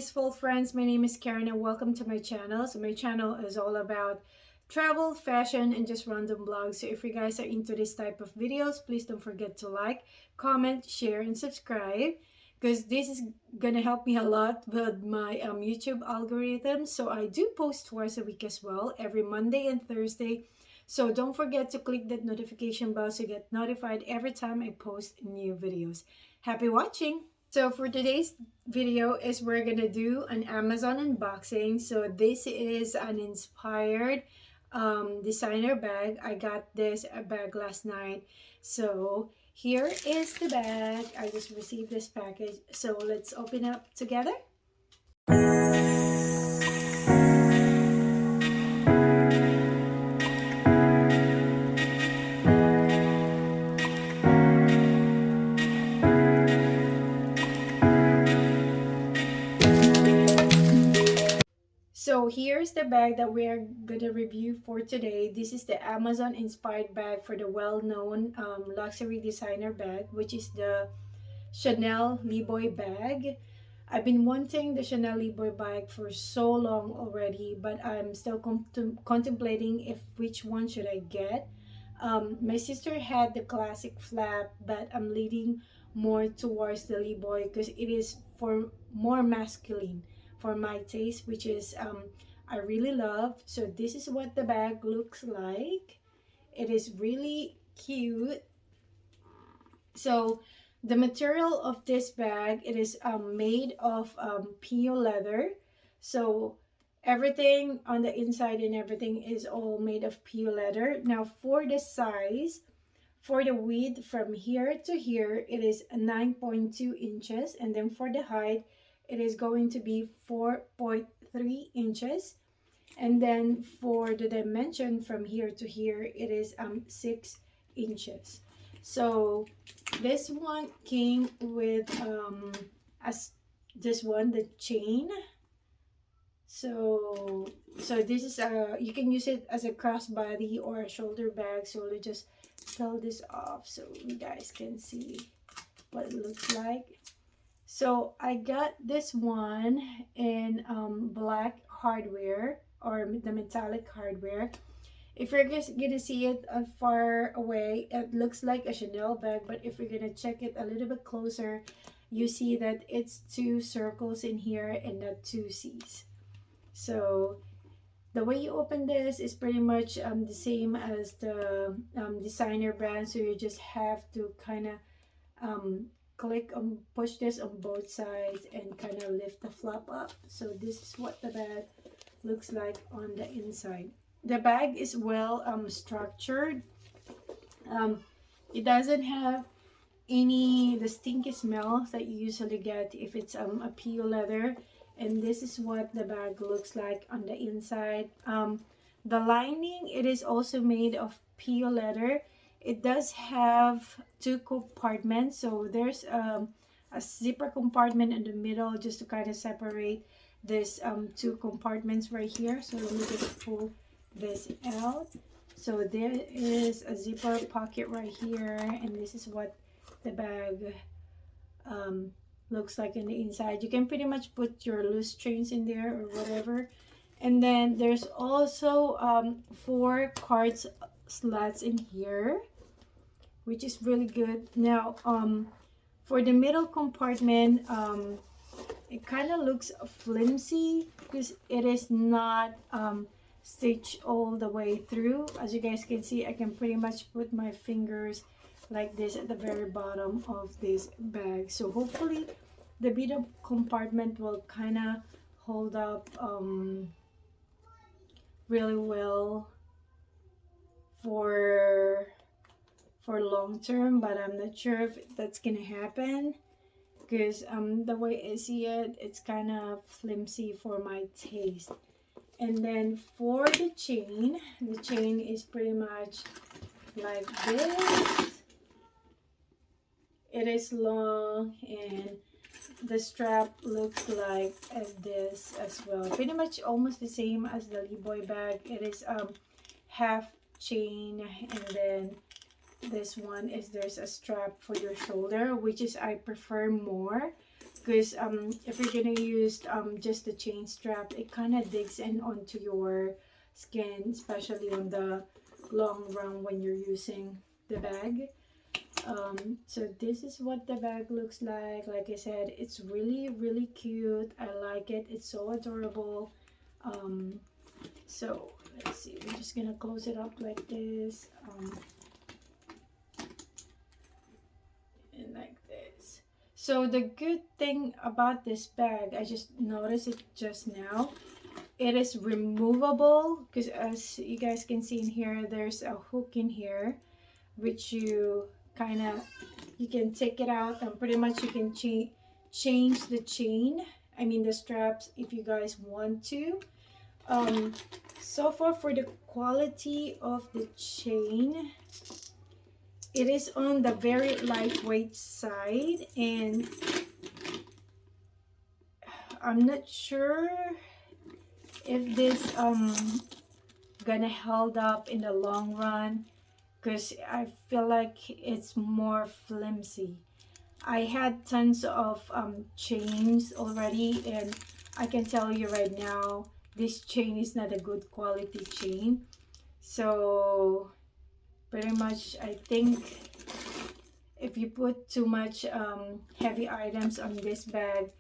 blissful friends. My name is Karen and welcome to my channel. So my channel is all about travel, fashion, and just random blogs. So if you guys are into this type of videos, please don't forget to like, comment, share, and subscribe because this is gonna help me a lot with my YouTube algorithm. So I do post twice a week as well, every Monday and Thursday. So don't forget to click that notification bell so you get notified every time I post new videos. Happy watching! So for today's video is we're gonna do an Amazon unboxing. So this is an inspired designer bag. I got this bag last night. So here is the bag. I just received this package. So let's open up together. So here's the bag that we are gonna review for today. This is the Amazon inspired bag for the well-known luxury designer bag, which is the Chanel Liboy bag. I've been wanting the Chanel Liboy bag for so long already, but I'm still contemplating if which one should I get. My sister had the classic flap, but I'm leaning more towards the Liboy because it is for more masculine for my taste, which is I really love. So this is what the bag looks like. It is really cute. So the material of this bag, it is made of PU leather. So everything on the inside and everything is all made of PU leather. Now for the size, for the width from here to here, it is 9.2 inches. And then for the height, it is going to be 4.3 inches. And then for the dimension from here to here, it is 6 inches. So this one came with as this one, the chain. So this is you can use it as a crossbody or a shoulder bag. So let's just pull this off so you guys can see what it looks like. So I got this one in black hardware, or the metallic hardware. If you're just gonna see it far away, it looks like a Chanel bag, but if you're gonna check it a little bit closer, you see that it's two circles in here and not two C's. So the way you open this is pretty much the same as the designer brand. So you just have to kind of click on, push this on both sides and kind of lift the flap up. So this is what the bag looks like on the inside. The bag is well structured. It doesn't have the stinky smells that you usually get if it's a PU leather. And this is what the bag looks like on the inside. The lining, it is also made of PU leather. It does have two compartments. So there's a zipper compartment in the middle just to kind of separate this two compartments right here. So let me just pull this out. So there is a zipper pocket right here, and this is what the bag looks like in the inside. You can pretty much put your loose chains in there or whatever. And then there's also 4 card slots in here, which is really good. Now for the middle compartment, it kind of looks flimsy because it is not stitched all the way through. As you guys can see, I can pretty much put my fingers like this at the very bottom of this bag. So hopefully the middle compartment will kind of hold up really well for long term, but I'm not sure if that's gonna happen because the way I see it, it's kind of flimsy for my taste. And then for the chain is pretty much like this. It is long and the strap looks like this as well. Pretty much almost the same as the Liboy bag. It is half chain, and then this one is there's a strap for your shoulder, which is I prefer more because if you're gonna use just the chain strap, it kind of digs in onto your skin, especially on the long run when you're using the bag. So this is what the bag looks like I said, it's really cute. I like it, it's so adorable. So let's see, we're just gonna close it up like this, and like this. So the good thing about this bag, I just noticed it just now, it is removable, because as you guys can see in here, there's a hook in here which you kind of, you can take it out and pretty much you can change the chain, I mean the straps, if you guys want to. So far for the quality of the chain, it is on the very lightweight side, and I'm not sure if this gonna hold up in the long run, because I feel like it's more flimsy. I had tons of chains already, and I can tell you right now, this chain is not a good quality chain. So pretty much I think if you put too much heavy items on this bag,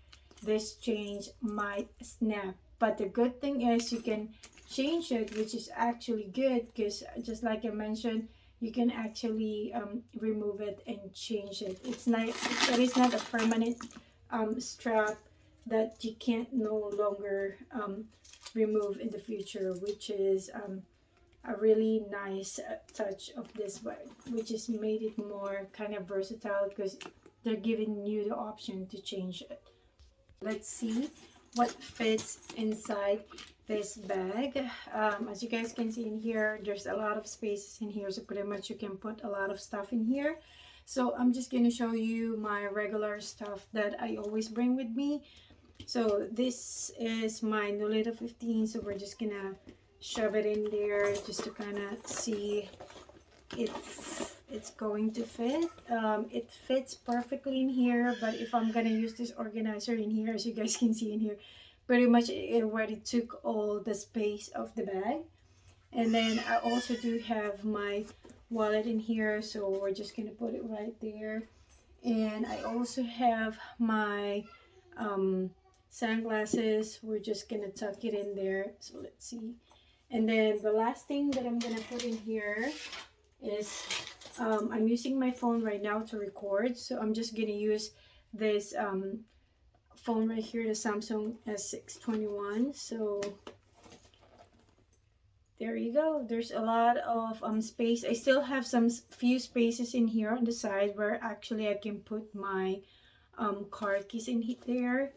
this chain might snap. But the good thing is you can change it, which is actually good, because just like I mentioned, you can actually remove it and change it. It's not, it is not a permanent strap that you can't no longer remove in the future, which is a really nice touch of this bag, which has made it more kind of versatile because they're giving you the option to change it. Let's see what fits inside this bag. As you guys can see in here, there's a lot of spaces in here, so pretty much you can put a lot of stuff in here. So I'm just going to show you my regular stuff that I always bring with me. So this is my Nolita 15, so we're just gonna shove it in there just to kind of see if it's going to fit. It fits perfectly in here, but if I'm gonna use this organizer in here, as you guys can see in here, pretty much it already took all the space of the bag. And then I also do have my wallet in here, so we're just gonna put it right there. And I also have my sunglasses. We're just gonna tuck it in there. So let's see. And then the last thing that I'm gonna put in here is I'm using my phone right now to record, so I'm just gonna use this phone right here, the Samsung S621. So there you go. There's a lot of space. I still have some few spaces in here on the side where actually I can put my car keys in there.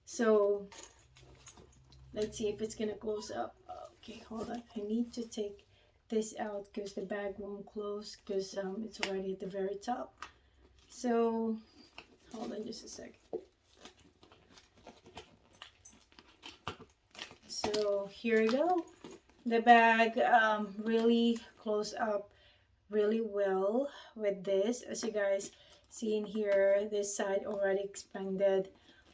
So let's see if it's gonna close up. Okay, hold on, I need to take this out because the bag won't close, because it's already at the very top. So hold on just a second. So here we go. The bag really closed up really well with this. As you guys see in here, this side already expanded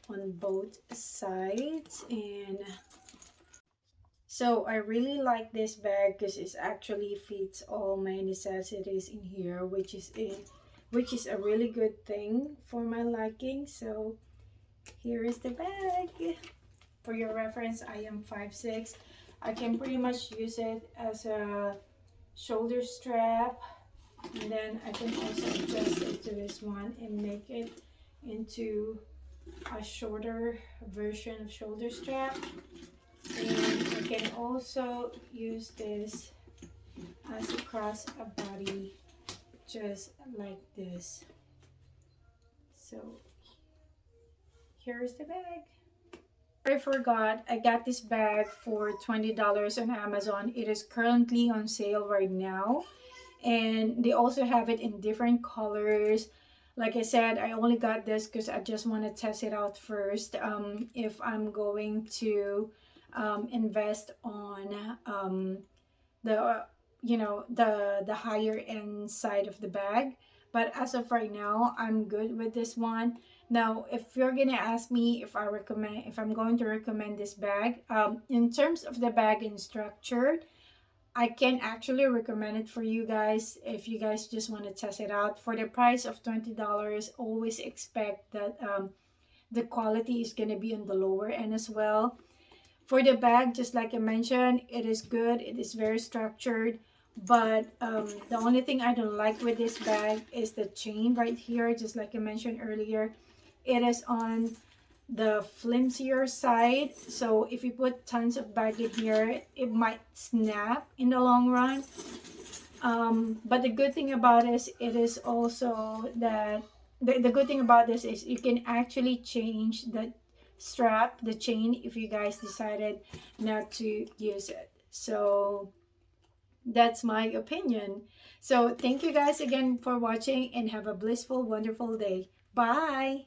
on both sides, and so I really like this bag because it actually fits all my necessities in here, which is a really good thing for my liking. So here is the bag. For your reference, I am 5'6". I can pretty much use it as a shoulder strap, and then I can also adjust it to this one and make it into a shorter version of shoulder strap. And I can also use this as a crossbody, just like this. So here's the bag. I forgot, I got this bag for $20 on Amazon. It is currently on sale right now, and they also have it in different colors. Like I said, I only got this because I just want to test it out first. If I'm going to invest on the the higher end side of the bag, but as of right now, I'm good with this one. Now, if you're gonna ask me if I'm going to recommend this bag, in terms of the bag and structure, I can actually recommend it for you guys if you guys just want to test it out. For the price of $20, always expect that the quality is gonna be on the lower end as well. For the bag, just like I mentioned, it is good. It is very structured. But the only thing I don't like with this bag is the chain right here. Just like I mentioned earlier, it is on the flimsier side. So if you put tons of bag in here, it might snap in the long run. But the good thing about this, it is also that the good thing about this is you can actually change the strap, the chain, if you guys decided not to use it. So that's my opinion. So thank you guys again for watching and have a blissful, wonderful day. Bye.